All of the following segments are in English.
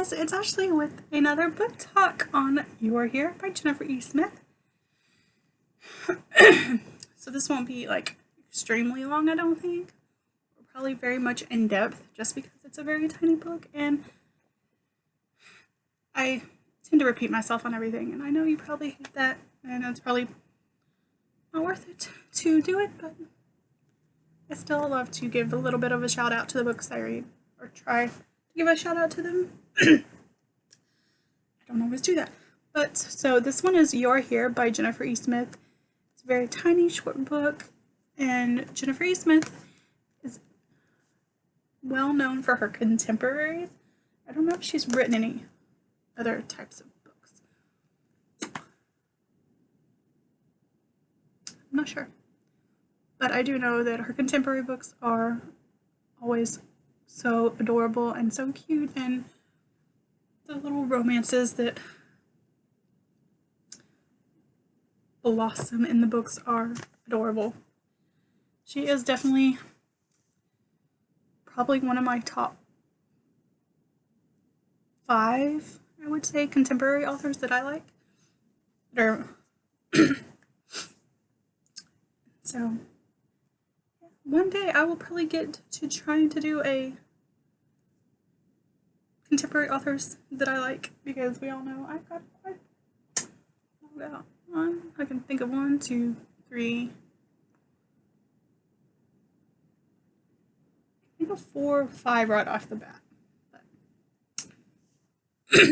guys, it's Ashley with another book talk on You're Here by Jennifer E. Smith. So this won't be like extremely long, I don't think. Probably very much in depth just because it's a very tiny book and I tend to repeat myself on everything, and I know you probably hate that and it's probably not worth it to do it, but I still love to give a little bit of a shout out to the books I read, or try to give a shout out to them. I don't always do that. But so this one is You're Here by Jennifer E. Smith. It's a very tiny, short book, and Jennifer E. Smith is well known for her contemporaries. I don't know if she's written any other types of books. I'm not sure. But I do know that her contemporary books are always so adorable and so cute, and the little romances that blossom in the books are adorable. She is definitely probably one of my top 5, I would say, contemporary authors that I like. So one day I will probably get to trying to do a contemporary authors that I like, because we all know I've got quite about one. I can think of 1, 2, 3. I think of 4 or 5 right off the bat.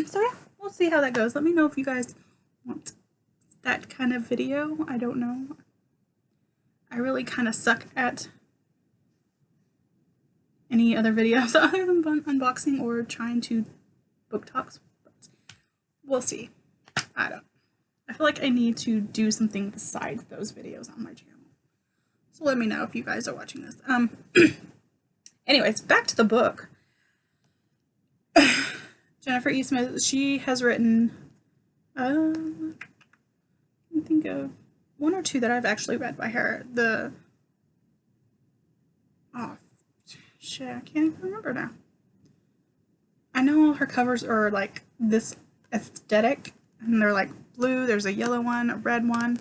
So yeah, we'll see how that goes. Let me know if you guys want that kind of video. I don't know. I really kind of suck at any other videos other than unboxing or trying to book talks. But we'll see. I feel like I need to do something besides those videos on my channel. So let me know if you guys are watching this. Anyways, back to the book. Jennifer E. Smith, she has written, I think of 1 or 2 that I've actually read by her. Oh, shit, I can't even remember now. I know her covers are like this aesthetic, and they're like blue, there's a yellow one, a red one,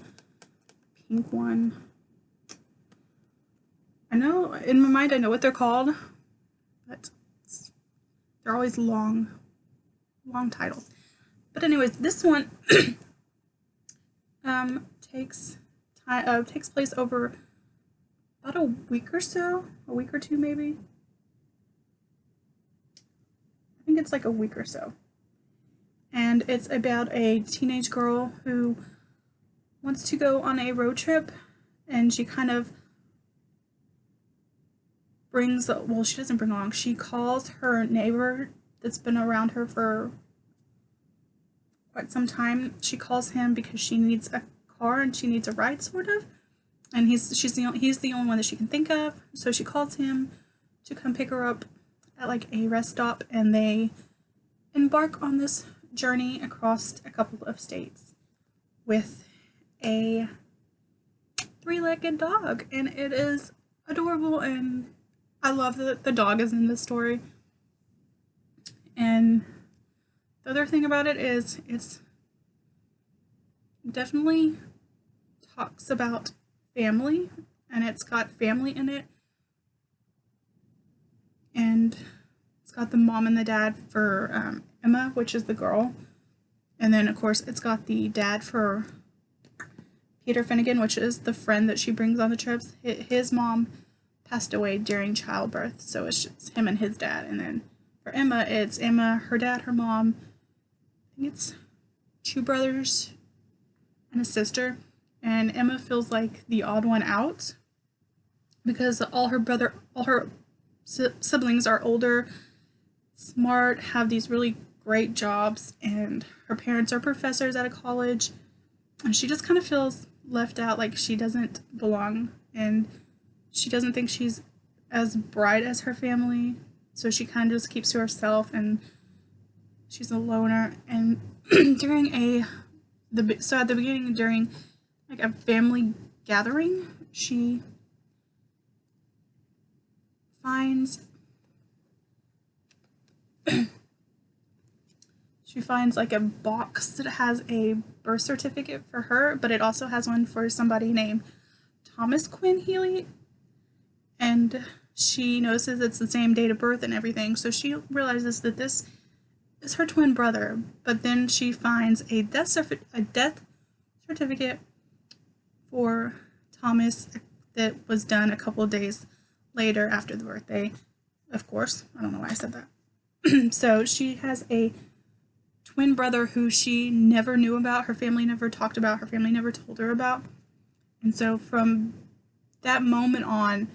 pink one. I know, in my mind, I know what they're called, but they're always long titles. But anyways, this one takes place over about a week or so, a week or 2 maybe. I think it's like a week or so. And it's about a teenage girl who wants to go on a road trip, and she kind of brings, well, she doesn't bring along, she calls her neighbor that's been around her for quite some time. She calls him because she needs a car and she needs a ride, sort of. And he's the only one that she can think of. So she calls him to come pick her up at like a rest stop, and they embark on this journey across a couple of states with a 3-legged dog, and it is adorable, and I love that the dog is in this story. And the other thing about it is it's definitely talks about family, and it's got family in it, and it's got the mom and the dad for Emma, which is the girl, and then of course it's got the dad for Peter Finnegan, which is the friend that she brings on the trips. His mom passed away during childbirth, so it's just him and his dad. And then for Emma, it's Emma, her dad, her mom, I think it's 2 brothers and a sister, and Emma feels like the odd one out because all her siblings are older, smart, have these really great jobs, and her parents are professors at a college, and she just kind of feels left out, like she doesn't belong, and she doesn't think she's as bright as her family, so she kind of just keeps to herself, and she's a loner. And so at the beginning, during like a family gathering, she finds she finds like a box that has a birth certificate for her, but it also has one for somebody named Thomas Quinn Healy. And she notices it's the same date of birth and everything, so she realizes that this is her twin brother. But then she finds a death certificate for Thomas that was done a couple of days later after the birthday. Of course, I don't know why I said that. So she has a twin brother who she never knew about, her family never talked about, her family never told her about. And so from that moment on,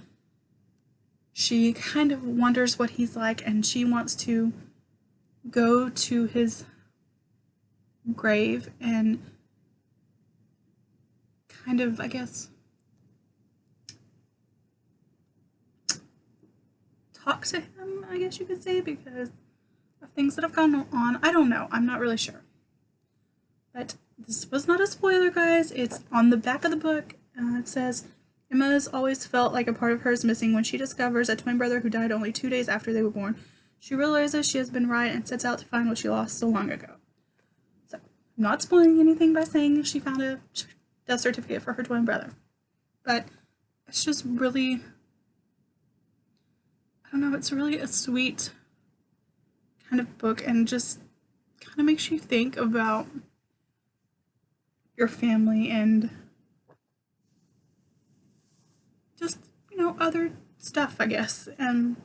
she kind of wonders what he's like, and she wants to go to his grave and kind of, I guess, talk to him, I guess you could say, because of things that have gone on. I don't know. I'm not really sure. But this was not a spoiler, guys. It's on the back of the book. It says, Emma has always felt like a part of her is missing. When she discovers a twin brother who died only 2 days after they were born, she realizes she has been right and sets out to find what she lost so long ago. So, I'm not spoiling anything by saying she found a death certificate for her twin brother. But it's just really, I don't know, it's really a sweet kind of book, and just kind of makes you think about your family and just, other stuff, I guess. And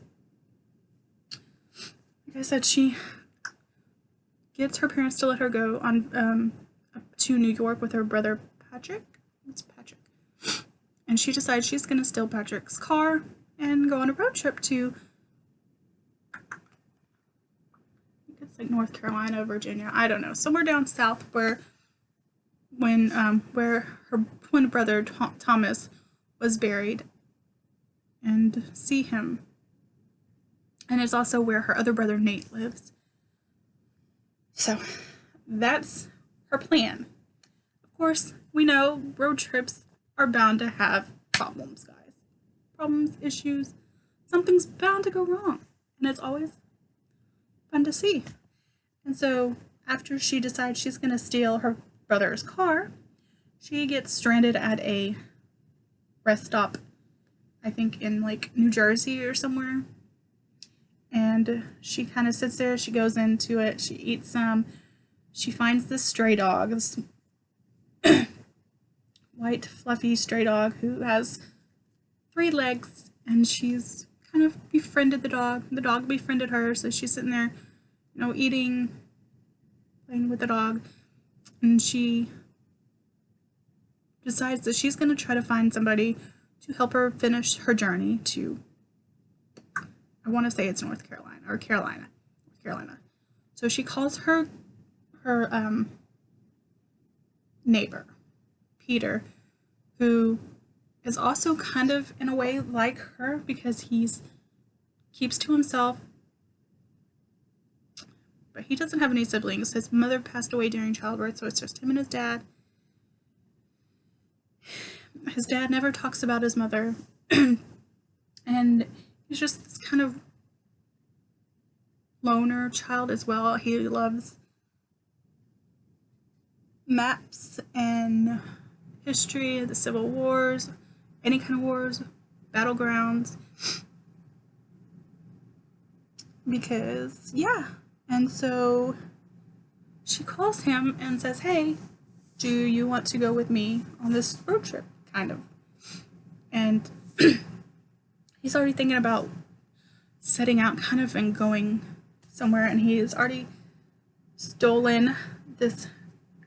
like I said, she gets her parents to let her go on to New York with her brother Patrick. It's Patrick. And she decides she's going to steal Patrick's car and go on a road trip to, I think it's like North Carolina, Virginia, I don't know, somewhere down south where her twin brother Thomas was buried, and see him. And it's also where her other brother Nate lives. So that's her plan. Of course, we know road trips are bound to have problems, guys. Problems, issues. Something's bound to go wrong. And it's always fun to see. And so after she decides she's going to steal her brother's car, she gets stranded at a rest stop, I think in like New Jersey or somewhere. And she kind of sits there, she goes into it, she eats some, she finds this stray dog, this white fluffy stray dog who has 3 legs, and she's kind of befriended the dog befriended her, so she's sitting there, eating, playing with the dog, and she decides that she's going to try to find somebody to help her finish her journey to, I want to say it's North Carolina. So she calls her neighbor, Peter, who is also kind of in a way like her because he's keeps to himself, but he doesn't have any siblings. His mother passed away during childbirth, so it's just him and his dad. His dad never talks about his mother, and he's just this kind of loner child as well. He loves maps and history, the Civil Wars, any kind of wars, battlegrounds, because, yeah. And so she calls him and says, hey, do you want to go with me on this road trip, kind of? And he's already thinking about setting out kind of and going somewhere, and he has already stolen this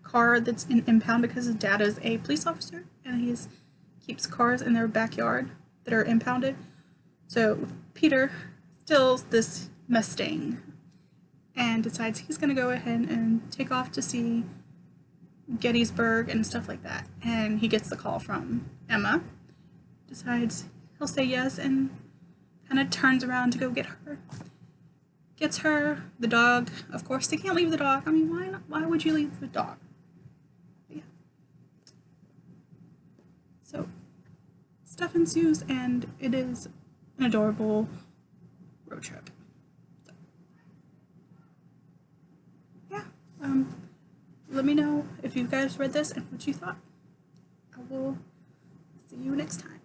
car that's in impound because his dad is a police officer and he keeps cars in their backyard that are impounded. So Peter steals this Mustang and decides he's going to go ahead and take off to see Gettysburg and stuff like that. And he gets the call from Emma, decides he'll say yes, and kind of turns around to go get her. Gets her, the dog. Of course, they can't leave the dog. I mean, why not? Why would you leave the dog? But yeah. So, stuff ensues, and it is an adorable road trip. So, yeah. let me know if you guys read this and what you thought. I will see you next time.